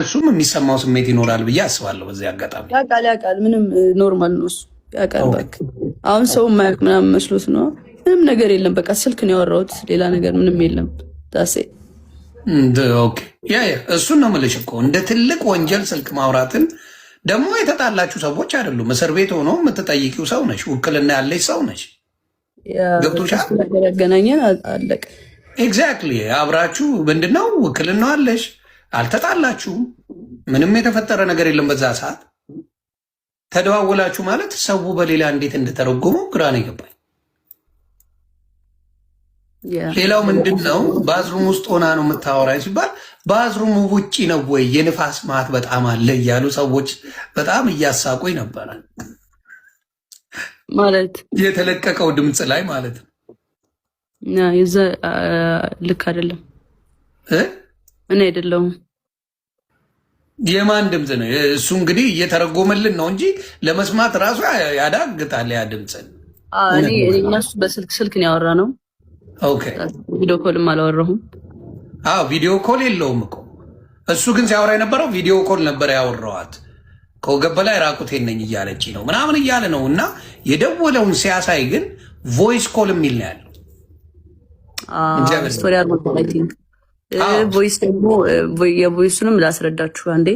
እሱም የሚሰማው ስሜት ይኖራል ብዬ አስባለሁ። በዚህ አጋጣሚ ያውቃል ምንም ኖርማል ነው እሱ ያውቃል። በቃ አሁን ሰው ማያውቅ ምናምን መስሎት ነው። ምንም ነገር የለም። በቃ ስልክ ነው ያወራሁት፣ ሌላ ነገር ምንም የለም። ዳሴ ኦኬ ያ እሱን ነው የምልሽ እኮ እንደ ትልቅ ወንጀል ስልክ ማውራትን ደግሞ የተጣላችሁ ሰዎች አይደሉም። እስር ቤት ሆኖ የምትጠይቂው ሰው ነች፣ ውክልና ያለች ሰው ነች። ገብቶሻል? ያገናኘን አለቅ ኤግዛክትሊ አብራችሁ ምንድነው ውክልና አለሽ፣ አልተጣላችሁም፣ ምንም የተፈጠረ ነገር የለም። በዛ ሰዓት ተደዋወላችሁ ማለት ሰው በሌላ እንዴት እንደተረጎመው ግራ ነው የገባኝ። ሌላው ምንድን ነው ባዝሩም ውስጥ ሆና ነው የምታወራኝ ሲባል ባዝሩም ውጪ ነው ወይ የንፋስ ማት በጣም አለ እያሉ ሰዎች በጣም እያሳቁኝ ነበረ። ማለት የተለቀቀው ድምፅ ላይ ማለት ነው። የዛ ልክ አይደለም እኔ አይደለሁም። የማን ድምፅ ነው እሱ? እንግዲህ እየተረጎመልን ነው እንጂ ለመስማት ራሱ ያዳግታል ያ ድምፅ። እኔ እነሱ በስልክ ነው ያወራ ነው። ኦኬ ቪዲዮ ኮልም አላወራሁም። ቪዲዮ ኮል የለውም እኮ እሱ ግን ሲያወራ የነበረው ቪዲዮ ኮል ነበር ያወራዋት። ከወገብ በላይ ራቁቴን ነኝ እያለች ነው ምናምን እያለ ነው። እና የደወለውን ሲያሳይ ግን ቮይስ ኮል የሚል ነው ያለው። ስቶሪ ቮይስ ደግሞ የቮይሱንም ላስረዳችሁ አንዴ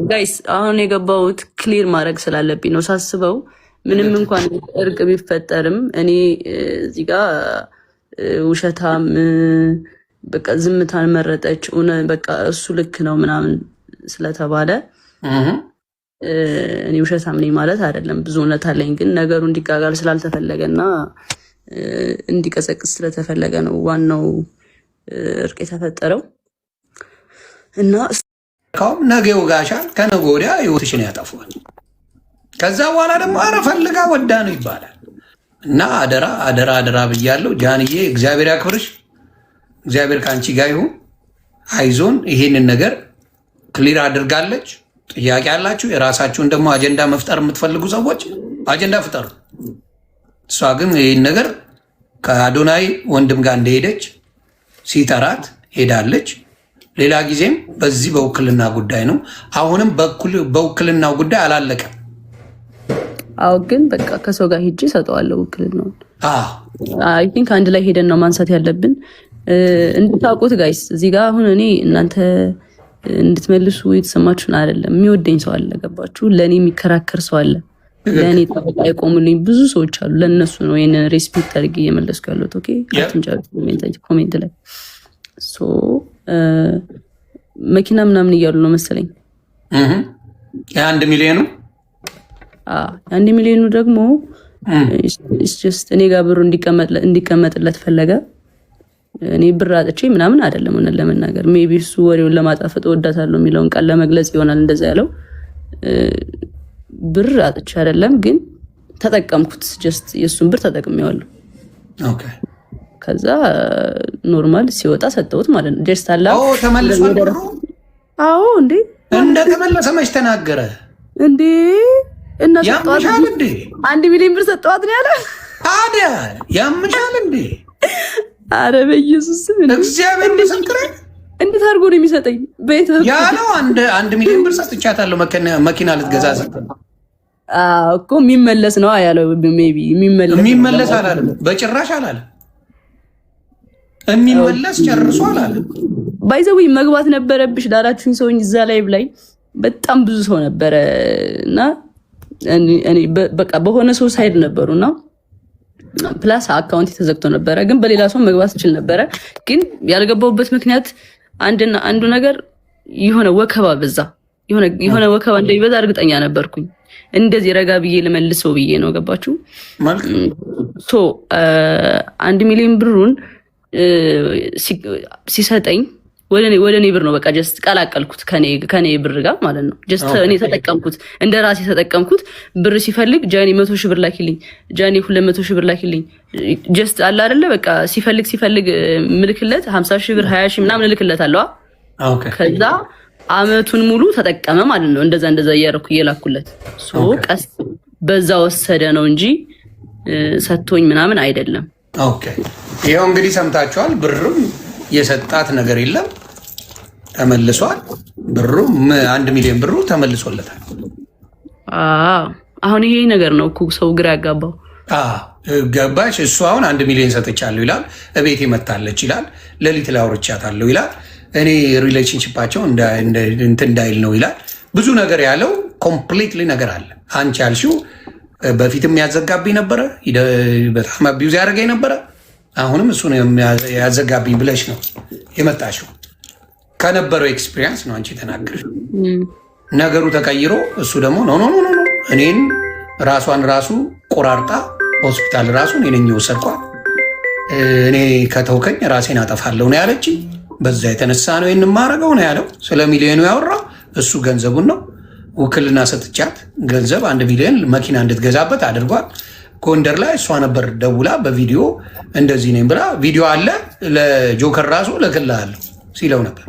ጋይስ። አሁን የገባሁት ክሊር ማድረግ ስላለብኝ ነው ሳስበው። ምንም እንኳን እርቅ ቢፈጠርም እኔ እዚህ ጋር ውሸታም በቃ ዝምታን መረጠች በቃ እሱ ልክ ነው ምናምን ስለተባለ እኔ ውሸታም ነኝ ማለት አይደለም። ብዙ እውነት አለኝ። ግን ነገሩ እንዲጋጋል ስላልተፈለገና እንዲቀሰቅስ ስለተፈለገ ነው ዋናው እርቅ የተፈጠረው። እና ነገ ይወጋሻል፣ ከነገ ወዲያ ህይወትሽን ያጠፋል። ከዛ በኋላ ደግሞ አረ ፈልጋ ወዳ ነው ይባላል። እና አደራ አደራ አደራ ብያለሁ። ጃንዬ እግዚአብሔር ያክብርሽ፣ እግዚአብሔር ከአንቺ ጋር ይሁን። አይዞን። ይሄንን ነገር ክሊር አድርጋለች። ጥያቄ ያላችሁ የራሳችሁን ደግሞ አጀንዳ መፍጠር የምትፈልጉ ሰዎች አጀንዳ ፍጠሩ። እሷ ግን ይህን ነገር ከአዶናይ ወንድም ጋር እንደሄደች ሲጠራት ሄዳለች። ሌላ ጊዜም በዚህ በውክልና ጉዳይ ነው። አሁንም በውክልናው ጉዳይ አላለቀም። አዎ ግን በቃ ከሰው ጋር ሂጅ ሰጠዋለሁ ውክልናውን። አይ ቲንክ አንድ ላይ ሄደን ነው ማንሳት ያለብን። እንድታውቁት ጋይስ እዚህ ጋር አሁን እኔ እናንተ እንድትመልሱ የተሰማችሁን አይደለም። የሚወደኝ ሰው አለ፣ ገባችሁ? ለእኔ የሚከራከር ሰው አለ፣ ለእኔ ጠበቃ የቆሙልኝ ብዙ ሰዎች አሉ። ለእነሱ ነው ይህንን ሬስፔክት አድርጌ እየመለስኩ ያለሁት። ኦኬ ኮሜንት ላይ መኪና ምናምን እያሉ ነው መሰለኝ። የ1 ሚሊዮኑ 1 ሚሊዮኑ ደግሞ እኔ ጋር ብሩ እንዲቀመጥለት ፈለገ። እኔ ብር አጥቼ ምናምን አይደለም። ሆነ ለመናገር ሜቢ እሱ ወሬውን ለማጣፈጥ ወዳታለሁ የሚለውን ቃል ለመግለጽ ይሆናል እንደዛ ያለው። ብር አጥቼ አይደለም፣ ግን ተጠቀምኩት። ጀስት የእሱን ብር ተጠቅሜዋለሁ። ኦኬ ከዛ ኖርማል ሲወጣ ሰጠሁት ማለት ነው። ጀስት አላ ተመልሷል ብሩ። አዎ እንዴ እንደተመለሰ መች ተናገረ እንዴ? እና ያምሻል እንዴ? 1 ሚሊዮን ብር ሰጠዋት ነው ያለ። ታዲያ ያምሻል እንዴ? አረ በኢየሱስ እግዚአብሔር ምስክሬ። እንዴት አድርጎ ነው የሚሰጠኝ? ቤት ያለው 1 ሚሊዮን ብር ሰጥቻታለሁ መኪና ልትገዛ ሰጠኝ እኮ። የሚመለስ ነው ያለው። ሜቢ የሚመለስ አላለም፣ በጭራሽ አላለም። የሚመለስ ጨርሶ አላለም። ባይዘው መግባት ነበረብሽ ላላችሁኝ ሰውኝ እዛ ላይ በጣም ብዙ ሰው ነበረ እና እኔ በቃ በሆነ ሰው ሳይድ ነበሩና ፕላስ አካውንት ተዘግቶ ነበረ። ግን በሌላ ሰው መግባት ይችል ነበረ። ግን ያልገባውበት ምክንያት አንዱ ነገር የሆነ ወከባ በዛ። የሆነ ወከባ እንደሚበዛ እርግጠኛ ነበርኩኝ። እንደዚህ ረጋ ብዬ ልመልሰው ብዬ ነው። ገባችሁ? 1 ሚሊዮን ብሩን ሲሰጠኝ ወደ እኔ ብር ነው በቃ ጀስት ቀላቀልኩት ከኔ ብር ጋር ማለት ነው። ጀስት እኔ ተጠቀምኩት፣ እንደ ራሴ ተጠቀምኩት። ብር ሲፈልግ ጃኒ 100 ሺህ ብር ላኪልኝ፣ ጃኒ 200 ሺህ ብር ላኪልኝ። ጀስት አለ አይደለ በቃ ሲፈልግ ምልክለት 50 ሺህ ብር 20 ሺህ ምናምን ልክለት አለዋ። ከዛ አመቱን ሙሉ ተጠቀመ ማለት ነው። እንደዛ እያደረኩ እየላኩለት ቀስ በዛ ወሰደ ነው እንጂ ሰጥቶኝ ምናምን አይደለም። ኦኬ ይኸው እንግዲህ ሰምታችኋል። ብርም የሰጣት ነገር የለም። ተመልሷል። ብሩ 1 ሚሊዮን ብሩ ተመልሶለታል። አሁን ይሄ ነገር ነው እኮ ሰው ግራ ያጋባው። ገባሽ? እሱ አሁን 1 ሚሊዮን ሰጥቻለሁ ይላል። እቤቴ መታለች ይላል። ሌሊት ላይ አውርቻታለሁ ይላል። እኔ ሪሌሽንሽፓቸው እንትን እንዳይል ነው ይላል። ብዙ ነገር ያለው ኮምፕሊትሊ ነገር አለ። አንቺ ያልሽው በፊትም ያዘጋብኝ ነበረ፣ በጣም አቢዩዝ ያደረገኝ ነበረ። አሁንም እሱ ያዘጋብኝ ብለሽ ነው የመጣሽው። ከነበረው ኤክስፒሪየንስ ነው አንቺ ተናገርሽ። ነገሩ ተቀይሮ እሱ ደግሞ ኖ እኔን ራሷን ራሱ ቆራርጣ ሆስፒታል ራሱ እኔ ነኝ የወሰድኳት፣ እኔ ከተውከኝ ራሴን አጠፋለሁ ነው ያለች። በዛ የተነሳ ነው የማረገው ነው ያለው። ስለ ሚሊዮኑ ያወራው እሱ ገንዘቡን ነው። ውክልና ሰጥቻት ገንዘብ 1 ሚሊዮን መኪና እንድትገዛበት አድርጓል። ጎንደር ላይ እሷ ነበር ደውላ በቪዲዮ እንደዚህ ነኝ ብላ ቪዲዮ አለ ለጆከር ራሱ ልክልሃለሁ ሲለው ነበር።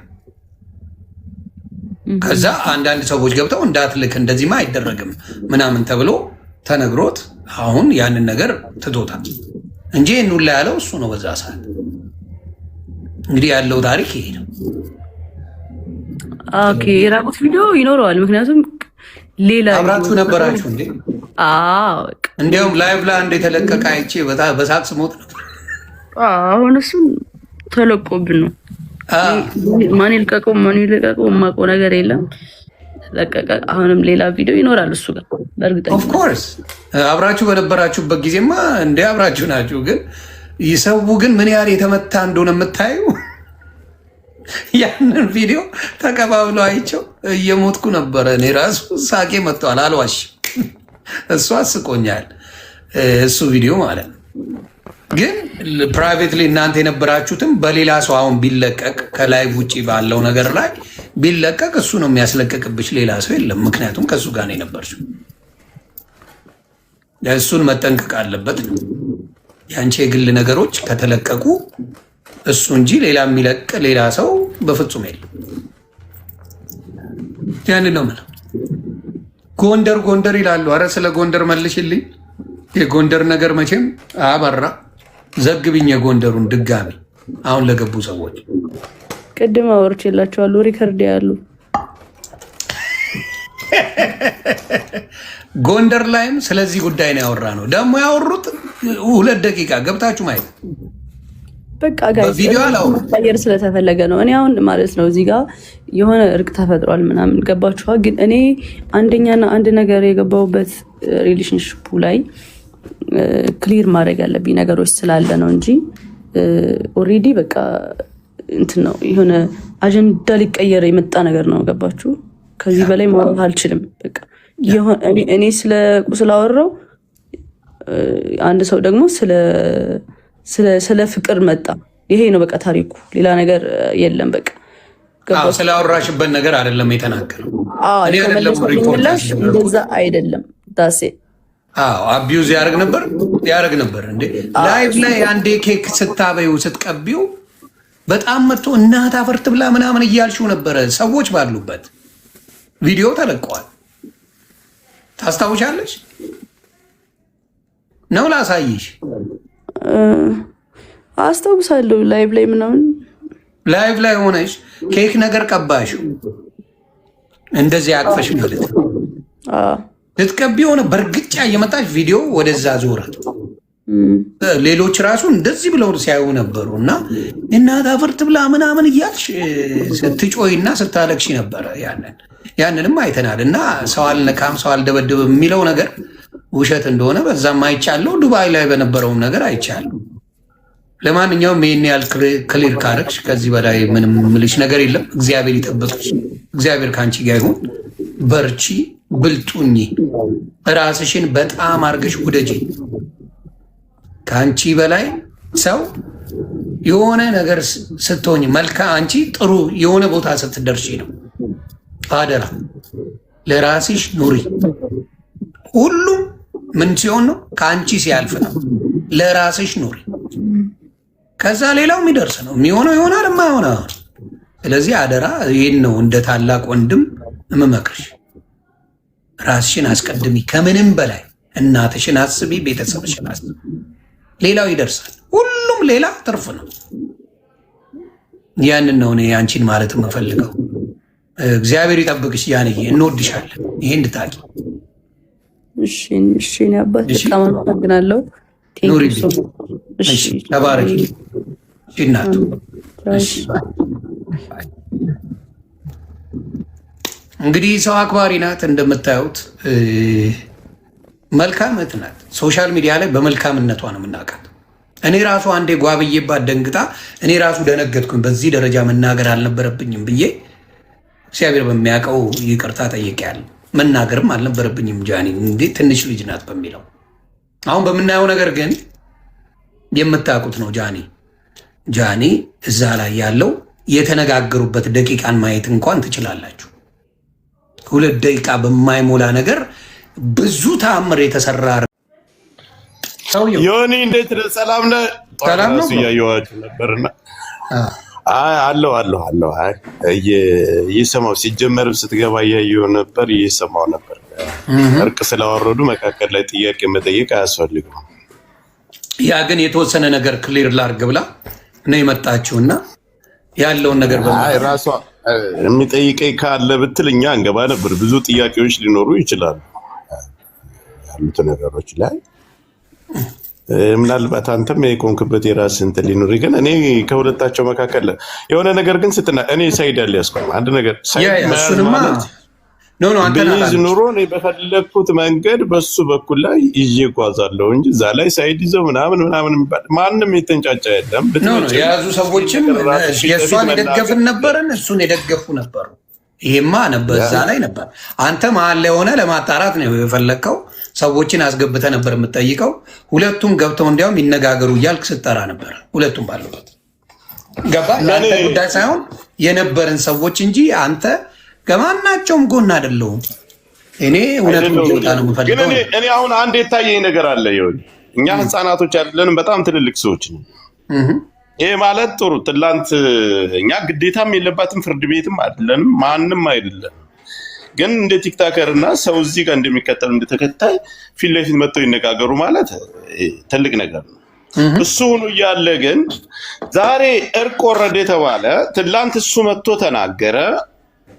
ከዛ አንዳንድ ሰዎች ገብተው እንዳትልክ እንደዚህማ አይደረግም ምናምን ተብሎ ተነግሮት አሁን ያንን ነገር ትቶታል እንጂ ሁላ ያለው እሱ ነው በዛ ሰዓት። እንግዲህ ያለው ታሪክ ይሄ ነው። ኦኬ የራቁት ቪዲዮ ይኖረዋል። ምክንያቱም ሌላ አብራችሁ ነበራችሁ እንዴ? እንዲያውም ላይቭ ላይ አንድ የተለቀቀ አይቼ በሳቅ ስሞት ነበር። አሁን እሱን ተለቆብን ነው። ማን ይልቀቀው ማን ይልቀቀው የማውቀው ነገር የለም። ለቀቀ። አሁንም ሌላ ቪዲዮ ይኖራል እሱ ጋር በእርግጠኝነት። ኦፍ ኮርስ አብራችሁ በነበራችሁበት ጊዜማ እንደ አብራችሁ ናችሁ። ግን ይሰው ግን ምን ያህል የተመታ እንደሆነ የምታዩ ያንን ቪዲዮ ተቀባብሎ አይቸው እየሞትኩ ነበረ። እኔ ራሱ ሳቄ መጥተዋል፣ አልዋሽ። እሱ አስቆኛል እሱ ቪዲዮ ማለት ነው። ግን ፕራይቬትሊ እናንተ የነበራችሁትም በሌላ ሰው አሁን ቢለቀቅ ከላይቭ ውጭ ባለው ነገር ላይ ቢለቀቅ እሱ ነው የሚያስለቀቅብሽ፣ ሌላ ሰው የለም። ምክንያቱም ከእሱ ጋር ነው የነበርሽው። እሱን መጠንቀቅ አለበት ነው። የአንቺ የግል ነገሮች ከተለቀቁ እሱ እንጂ ሌላ የሚለቅ ሌላ ሰው በፍጹም የለም። ያን ነው የምለው። ጎንደር ጎንደር ይላሉ። አረ ስለ ጎንደር መልሽልኝ። የጎንደር ነገር መቼም አበራ። ዘግብኝ የጎንደሩን ድጋሚ አሁን ለገቡ ሰዎች ቅድም አወርቼላቸዋለሁ። ሪከርድ ያሉ ጎንደር ላይም ስለዚህ ጉዳይ ነው ያወራ ነው። ደግሞ ያወሩት 2 ደቂቃ ገብታችሁ ማየት በቃ ጋር ስለተፈለገ ነው። እኔ አሁን ማለት ነው እዚህ ጋር የሆነ እርቅ ተፈጥሯል ምናምን ገባችኋል። ግን እኔ አንደኛና አንድ ነገር የገባሁበት ሪሌሽንሽፑ ላይ ክሊር ማድረግ ያለብኝ ነገሮች ስላለ ነው እንጂ ኦልሬዲ በቃ እንትን ነው የሆነ አጀንዳ ሊቀየር የመጣ ነገር ነው። ገባችሁ? ከዚህ በላይ ማውራት አልችልም። በቃ እኔ ስላወራው አንድ ሰው ደግሞ ስለ ፍቅር መጣ። ይሄ ነው በቃ ታሪኩ፣ ሌላ ነገር የለም። በቃ ስላወራሽበት ነገር አይደለም የተናገረው። እንደዛ አይደለም ዳሴ አቢዩዝ ያደርግ ነበር እንዴ ላይቭ ላይ አንዴ ኬክ ስታበዩ ስትቀቢው በጣም መጥቶ እናት አፈርት ብላ ምናምን እያልሽው ነበረ። ሰዎች ባሉበት ቪዲዮ ተለቀዋል። ታስታውሻለሽ ነው? ላሳይሽ። አስታውሳለሁ። ላይቭ ላይ ምናምን ላይቭ ላይ ሆነሽ ኬክ ነገር ቀባሽው እንደዚህ አቅፈሽ ማለት ነው። ልትቀቢ ሆነ በእርግጫ እየመጣች ቪዲዮ ወደዛ ዞራት። ሌሎች ራሱ እንደዚህ ብለው ሲያዩ ነበሩ። እና እናት አፈርት ብላ ምናምን እያልሽ ስትጮይና ስታለቅሽ ነበረ። ያንንም አይተናል። እና ሰው አልነካም ሰው አልደበድብም የሚለው ነገር ውሸት እንደሆነ በዛም አይቻለሁ። ዱባይ ላይ በነበረውም ነገር አይቻለሁ። ለማንኛውም ይህን ያህል ክሊር ካረግሽ ከዚህ በላይ ምንም ምልሽ ነገር የለም። እግዚአብሔር ይጠብቅሽ። እግዚአብሔር ከአንቺ ጋር ይሁን። በርቺ፣ ብልጡኝ፣ ራስሽን በጣም አርገሽ ውደጂ። ከአንቺ በላይ ሰው የሆነ ነገር ስትሆኝ አንቺ ጥሩ የሆነ ቦታ ስትደርሺ ነው። አደራ ለራስሽ ኑሪ። ሁሉም ምን ሲሆን ነው? ከአንቺ ሲያልፍ ነው። ለራስሽ ኑሪ። ከዛ ሌላው የሚደርስ ነው። የሚሆነው ይሆናል፣ የማይሆነ። ስለዚህ አደራ ይህን ነው እንደ ታላቅ ወንድም የምመክርሽ። ራስሽን አስቀድሚ። ከምንም በላይ እናትሽን አስቢ፣ ቤተሰብሽን አስቢ። ሌላው ይደርሳል። ሁሉም ሌላ ትርፍ ነው። ያንን ነው እኔ አንቺን ማለት የምፈልገው። እግዚአብሔር ይጠብቅሽ ጃንዬ፣ እንወድሻለን። ይሄ እንድታቂ። እሺ እሺ፣ አባት በጣም አመሰግናለሁ። እሺ ተባረኪ። እሺ እናቱ። እሺ እንግዲህ ሰው አክባሪ ናት እንደምታዩት፣ መልካም እህት ናት። ሶሻል ሚዲያ ላይ በመልካምነቷ ነው የምናውቃት። እኔ ራሱ አንዴ ጓብዬባት ደንግጣ እኔ ራሱ ደነገጥኩኝ። በዚህ ደረጃ መናገር አልነበረብኝም ብዬ እግዚአብሔር በሚያውቀው ይቅርታ ጠይቄያለሁ። መናገርም አልነበረብኝም ጃኒ እንዴ ትንሽ ልጅ ናት በሚለው። አሁን በምናየው ነገር ግን የምታውቁት ነው። ጃኒ እዛ ላይ ያለው የተነጋገሩበት ደቂቃን ማየት እንኳን ትችላላችሁ። 2 ደቂቃ በማይሞላ ነገር ብዙ ተአምር የተሰራ ዮኒ እንዴት ነህ? ሰላም ነህ? ሰላም ነው እያየኋችሁ ነበርና አለው እየሰማሁ ሲጀመርም ስትገባ እያየሁ ነበር፣ እየሰማሁ ነበር። እርቅ ስላወረዱ መካከል ላይ ጥያቄ መጠየቅ አያስፈልግም። ያ ግን የተወሰነ ነገር ክሊር ላርግ ብላ ነው የመጣችውና ያለውን ነገር ራሷ የሚጠይቀኝ ካለ ብትል እኛ እንገባ ነበር። ብዙ ጥያቄዎች ሊኖሩ ይችላሉ ያሉት ነገሮች ላይ ምናልባት አንተም የቆንክበት የራስህ እንትን ሊኖር ግን እኔ ከሁለታቸው መካከል የሆነ ነገር ግን ስትና እኔ ሳይድ ያለ ያስቆም አንድ ነገር ሳይድ ማለት ቢዝ ኑሮ እኔ በፈለግኩት መንገድ በሱ በኩል ላይ ይዤ እጓዛለሁ እንጂ እዛ ላይ ሳይድ ይዘው ምናምን ማንም የተንጫጫ የለም። የያዙ ሰዎችም የእሷን የደገፍን ነበርን፣ እሱን የደገፉ ነበሩ። ይሄማ ነበር እዛ ላይ ነበር። አንተ መሀል ላይ ሆነ ለማጣራት ነው የፈለግከው። ሰዎችን አስገብተህ ነበር የምትጠይቀው። ሁለቱም ገብተው እንዲያውም ይነጋገሩ እያልክ ስትጠራ ነበር። ሁለቱም ባሉበት ገባ። ለአንተ ጉዳይ ሳይሆን የነበረን ሰዎች እንጂ አንተ ከማናቸውም ጎን አይደለሁም። እኔ እውነቱን ሊወጣ ነው የምፈልገው። እኔ አሁን አንድ የታየኝ ነገር አለ። እኛ ህፃናቶች አይደለንም፣ በጣም ትልልቅ ሰዎች ነው። ይሄ ማለት ጥሩ ትላንት እኛ ግዴታም የለባትም ፍርድ ቤትም አይደለንም፣ ማንም አይደለም። ግን እንደ ቲክታከር እና ሰው እዚህ ጋር እንደሚከተል እንደተከታይ ፊት ለፊት መጥተው ይነጋገሩ ማለት ትልቅ ነገር ነው። እሱ ሆኖ እያለ ግን ዛሬ እርቅ ወረደ የተባለ ትላንት እሱ መጥቶ ተናገረ።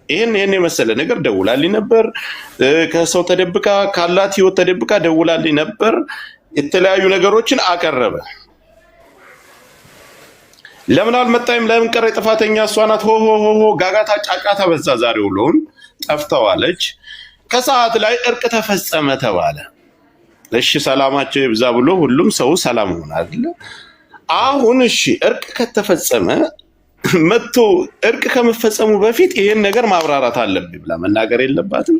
ይሄን የመሰለ ነገር ደውላልኝ ነበር። ከሰው ተደብቃ ካላት ህይወት ተደብቃ ደውላልኝ ነበር። የተለያዩ ነገሮችን አቀረበ። ለምን አልመጣይም? ለምን ቀረ? ጥፋተኛ እሷ ናት። ሆ ጋጋታ ጫጫታ በዛ። ዛሬ ውሎውን ጠፍተዋለች። ከሰዓት ላይ እርቅ ተፈጸመ ተባለ። እሺ ሰላማቸው ይብዛ ብሎ ሁሉም ሰው ሰላም ሆነ አይደል? አሁን እሺ እርቅ ከተፈጸመ መጥቶ እርቅ ከመፈጸሙ በፊት ይሄን ነገር ማብራራት አለብኝ ብላ መናገር የለባትም?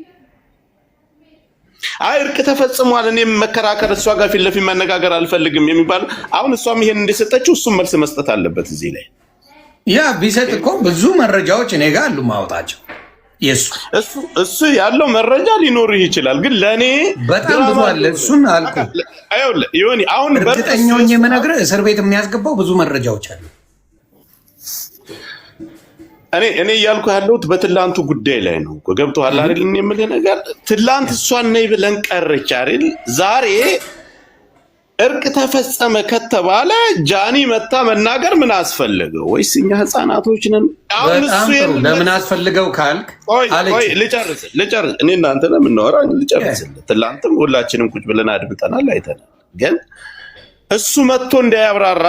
አይ እርቅ ተፈጽሟል እኔም መከራከር እሷ ጋር ፊት ለፊት መነጋገር አልፈልግም የሚባል አሁን እሷም ይሄን እንደሰጠችው እሱም መልስ መስጠት አለበት እዚህ ላይ። ያ ቢሰጥ እኮ ብዙ መረጃዎች እኔ ጋር አሉ ማውጣቸው። እሱ ያለው መረጃ ሊኖርህ ይችላል፣ ግን ለኔ በጣም ብዙ አለ። እሱን አልኩ ይሁን አሁን በእርግጠኛው የምነግርህ እስር ቤት የሚያስገባው ብዙ መረጃዎች አሉ። እኔ እያልኩ ያለሁት በትላንቱ ጉዳይ ላይ ነው። ገብቶሃል አይደል? እኔ የምልህ ነገር ትላንት እሷን ነይ ብለን ቀረች አይደል? ዛሬ እርቅ ተፈጸመ ከተባለ ጃኒ መታ መናገር ምን አስፈልገው? ወይስ እኛ ህፃናቶች ነን? አሁን እሱ ለምን አስፈልገው ካልክ አለች። ልጨርስ እኔ እናንተ ለምን እናወራ? ልጨርስ። ትላንትም ሁላችንም ቁጭ ብለን አድምጠናል፣ አይተናል። ግን እሱ መጥቶ እንዳያብራራ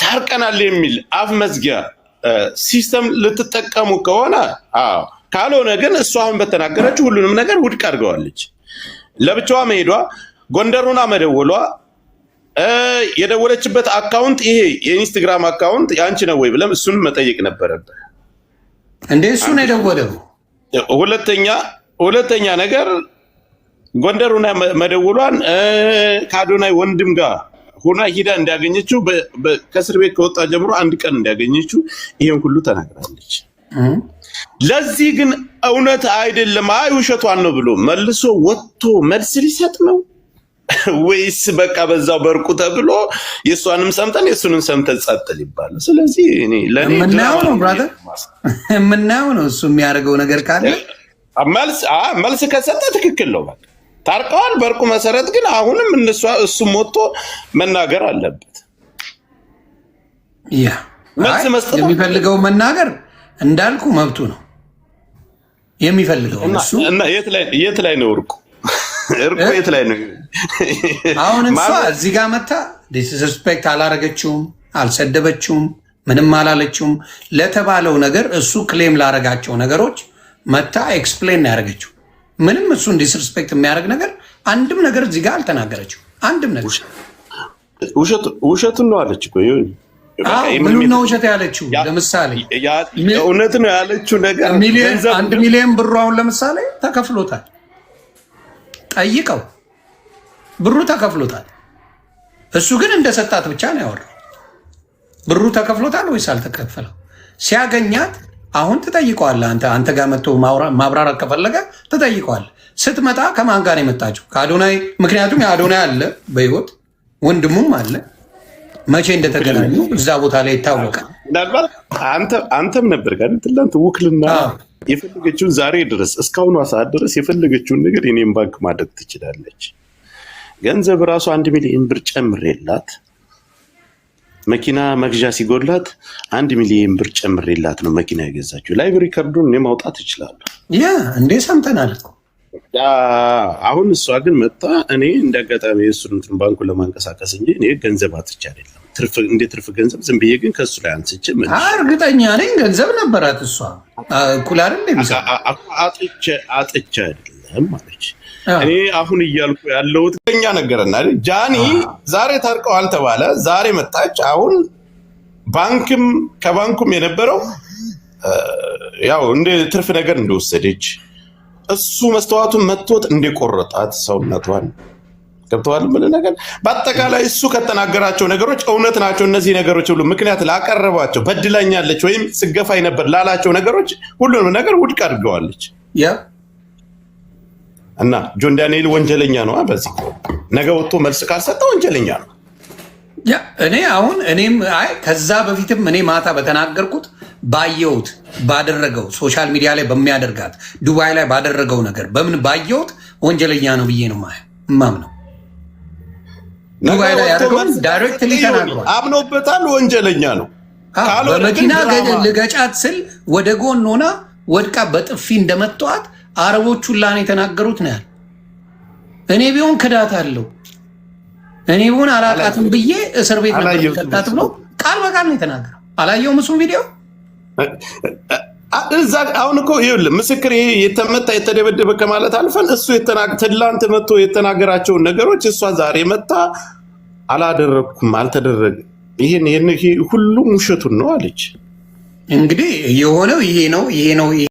ታርቀናል የሚል አፍ መዝጊያ ሲስተም ልትጠቀሙ ከሆነ ካልሆነ ግን እሷ አሁን በተናገረችው ሁሉንም ነገር ውድቅ አድርገዋለች። ለብቻዋ መሄዷ፣ ጎንደሩና መደወሏ፣ የደወለችበት አካውንት ይሄ የኢንስታግራም አካውንት ያንቺ ነው ወይ ብለም እሱን መጠየቅ ነበረበት እንዴ? እሱ ነው የደወለው። ሁለተኛ ነገር ጎንደሩና መደወሏን ከአዶናይ ወንድም ጋር ሆና ሂዳ እንዳገኘችው ከእስር ቤት ከወጣ ጀምሮ አንድ ቀን እንዳገኘችው ይሄን ሁሉ ተናግራለች። ለዚህ ግን እውነት አይደለም አይ ውሸቷን ነው ብሎ መልሶ ወጥቶ መልስ ሊሰጥ ነው ወይስ በቃ በዛው በርቁ ተብሎ የእሷንም ሰምተን የእሱንም ሰምተን ጸጥ ሊባል? ስለዚህ እኔ ለኔ ምናየው ነው ብራዘር ምናየው ነው እሱ የሚያደርገው ነገር ካለ መልስ ከሰጠ ትክክል ነው በቃ ታርቀዋል። በርቁ መሰረት ግን አሁንም እሱም ወጥቶ መናገር አለበት። ያ መልስ መስጠት የሚፈልገው መናገር እንዳልኩ መብቱ ነው የሚፈልገው እሱ። እና የት ላይ ነው እርቁ? እርቁ የት ላይ ነው? አሁን እሷ እዚህ ጋር መታ ዲስሪስፔክት አላረገችውም፣ አልሰደበችውም፣ ምንም አላለችውም። ለተባለው ነገር እሱ ክሌም ላረጋቸው ነገሮች መታ ኤክስፕሌን ያደረገችው ምንም እሱን ዲስሪስፔክት የሚያደርግ ነገር አንድም ነገር እዚህ ጋር አልተናገረችው። አንድም ነገር ውሸቱን ነው አለች እኮ። ምኑ ነው ውሸት ያለችው? ለምሳሌ እውነት ነው ያለችው ነገር 1 ሚሊዮን ብሩ አሁን ለምሳሌ ተከፍሎታል። ጠይቀው ብሩ ተከፍሎታል። እሱ ግን እንደሰጣት ብቻ ነው ያወራው። ብሩ ተከፍሎታል ወይስ አልተከፈለው? ሲያገኛት አሁን ትጠይቀዋለህ። አንተ ጋር መጥቶ ማብራራት ከፈለገ ትጠይቀዋለህ። ስትመጣ ከማን ጋር የመጣችው? ከአዶናይ። ምክንያቱም የአዶናይ አለ በህይወት ወንድሙም አለ። መቼ እንደተገናኙ እዛ ቦታ ላይ ይታወቃል። ምናልባት አንተም ነበር ጋር ትላንት ውክልና የፈለገችውን ዛሬ ድረስ እስካሁኗ ሰዓት ድረስ የፈለገችውን ነገር የኔም ባንክ ማድረግ ትችላለች። ገንዘብ ራሱ 1 ሚሊዮን ብር ጨምሬላት መኪና መግዣ ሲጎላት 1 ሚሊዮን ብር ጨምሬላት ነው መኪና የገዛችው። ላይቭ ሪከርዱን እኔ ማውጣት እችላለሁ። እንዴ ሰምተናል እኮ። አሁን እሷ ግን መጣ እኔ እንዳጋጣሚ የእሱን ባንኩን ለማንቀሳቀስ እንጂ እኔ ገንዘብ አጥቼ አይደለም። እንደ ትርፍ ገንዘብ ዝም ብዬ ግን ከእሱ ላይ አንስቼ እርግጠኛ ነኝ ገንዘብ ነበራት እሷ። እኩል አይደል አጥቼ አይደለም ማለች። እኔ አሁን እያልኩ ያለሁት ከኛ ነገርና ጃኒ ዛሬ ታርቀዋል ተባለ። ዛሬ መጣች። አሁን ከባንኩም የነበረው ያው እንደ ትርፍ ነገር እንደወሰደች እሱ መስተዋቱን መጥቶት እንደቆረጣት ሰውነቷን ገብተዋል። ምን ነገር በአጠቃላይ እሱ ከተናገራቸው ነገሮች እውነት ናቸው። እነዚህ ነገሮች ሁሉ ምክንያት ላቀረባቸው በድላኛለች ወይም ጽገፋይ ነበር ላላቸው ነገሮች ሁሉንም ነገር ውድቅ አድርገዋለች። እና ጆን ዳንኤል ወንጀለኛ ነው። በዚህ ነገ ወጥቶ መልስ ካልሰጠ ወንጀለኛ ነው። እኔም ከዛ በፊትም እኔ ማታ በተናገርኩት ባየሁት ባደረገው ሶሻል ሚዲያ ላይ በሚያደርጋት ዱባይ ላይ ባደረገው ነገር በምን ባየሁት ወንጀለኛ ነው ብዬ ነው ማምነው። ዱባይ ላይ ያደረገው ዳይሬክትሊ ተናግሯል። አምኖበታል። ወንጀለኛ ነው። በመኪና ልገጫት ስል ወደ ጎን ሆና ወድቃ በጥፊ እንደመቷት አረቦቹ ላን የተናገሩት ነው ያለ። እኔ ቢሆን ክዳት አለው እኔ ቢሆን አላቃትም ብዬ እስር ቤት ነበር ከታት ብሎ ቃል በቃል ነው የተናገረው። አላየውም እሱም ቪዲዮ እዛ። አሁን እኮ ይኸውልህ ምስክር ይሄ የተመታ የተደበደበ ከማለት አልፈን እሱ ትላንት መጥቶ የተናገራቸውን ነገሮች እሷ ዛሬ መጣ አላደረኩም አልተደረገ ይሄን ሁሉም ውሸቱን ነው አለች። እንግዲህ የሆነው ይሄ ነው